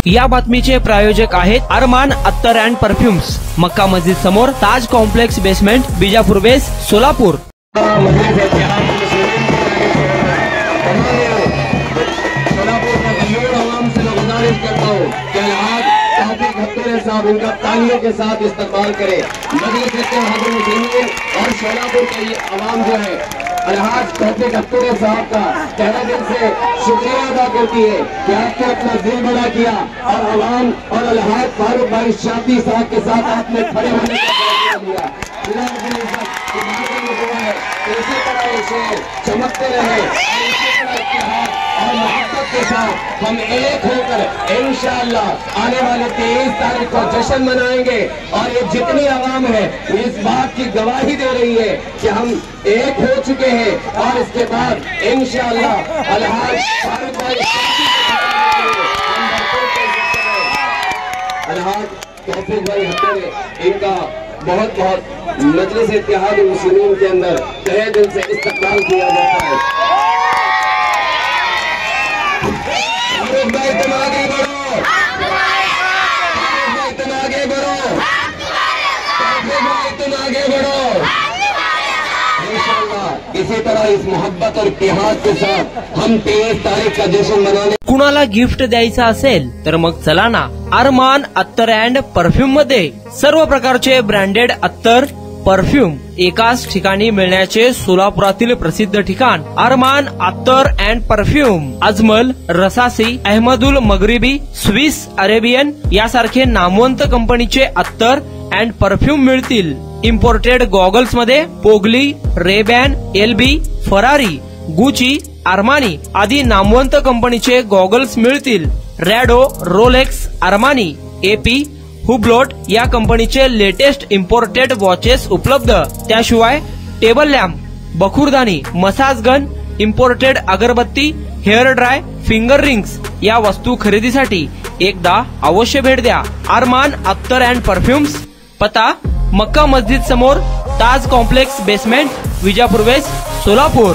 या बातमीचे प्रायोजक आहेत अरमान अत्तर अँड परफ्युम्स, मक्का मस्जिद समोर, ताज कॉम्प्लेक्स बेसमेंट, बिजापूर बेस, सोलापूर। साहब उनका तालियों के साथ इस्तेमाल करे। मजलिस और सोलापुर की आवाम जो है अलहाज तौफीक अख्तर साहब का तहे दिल से शुक्रिया अदा करती है कि आपने अपना दिल बड़ा किया और आवाम और अलहाज फारूक भाई शादी साहब के साथ आपने खड़े होने का फैसला लिया। इसी तरह इसे चमकते रहे, और मोहब्बत के साथ हम एक होकर इंशाअल्लाह आने वाले 23 तारीख को जश्न मनाएंगे। और ये जितनी आवाम है इस बात की गवाही दे रही है कि हम एक हो चुके हैं और इसके बाद इंशाअल्लाह अलहाज फारूक भाई अलहाज तौफीक भाई हत्तर इनका बहुत बहुत मजलिस इत्तेहाद मुस्लिमीन के अंदर तहे दिल से इस्तकबाल किया जाता है। भाई तुम आगे बढ़ो, भाई तुम आगे बढ़ो, भाई तुम आगे बढ़ो। इंशाअल्लाह इसी तरह इस मोहब्बत और इत्तेहाद के साथ हम 23 तारीख का जश्न मनाने। कुणाला गिफ्ट द्यायचं असेल तर मग चला ना अरमान अत्तर अँड परफ्यूम मध्ये सर्व प्रकारचे ब्रँडेड अत्तर परफ्यूम एकाच ठिकाणी मिळण्याचे सोलापुरातील प्रसिद्ध ठिकाण अरमान अत्तर and perfume. Ajmal, Rasasi, Ahmed al Maghribi, Swiss Arabian यासारखे नामवंत कंपनीचे अत्तर अँड परफ्यूम मिळतील। इम्पोर्टेड गॉगल्स मध्ये पोगली, रेबॅन, एलबी, फरारी, गुची, अरमानी आदी नामवंत कंपनीचे गॉगल्स मिळतील। Rado, Rolex, Armani, AP, Hublot या कंपनीचे लेटेस्ट इम्पोर्टेड वॉचेस उपलब्ध। त्याशिवाय टेबल लॅम्प, बखुरदानी, मसाज गन, इम्पोर्टेड अगरबत्ती, हेअर ड्राय, फिंगर रिंग्स या वस्तू खरेदीसाठी एकदा अवश्य भेट द्या अरमान अत्तर अँड परफ्यूम्स। पता मक्का मस्जिद समोर, Taj complex basement, Vijapur west, Solapur.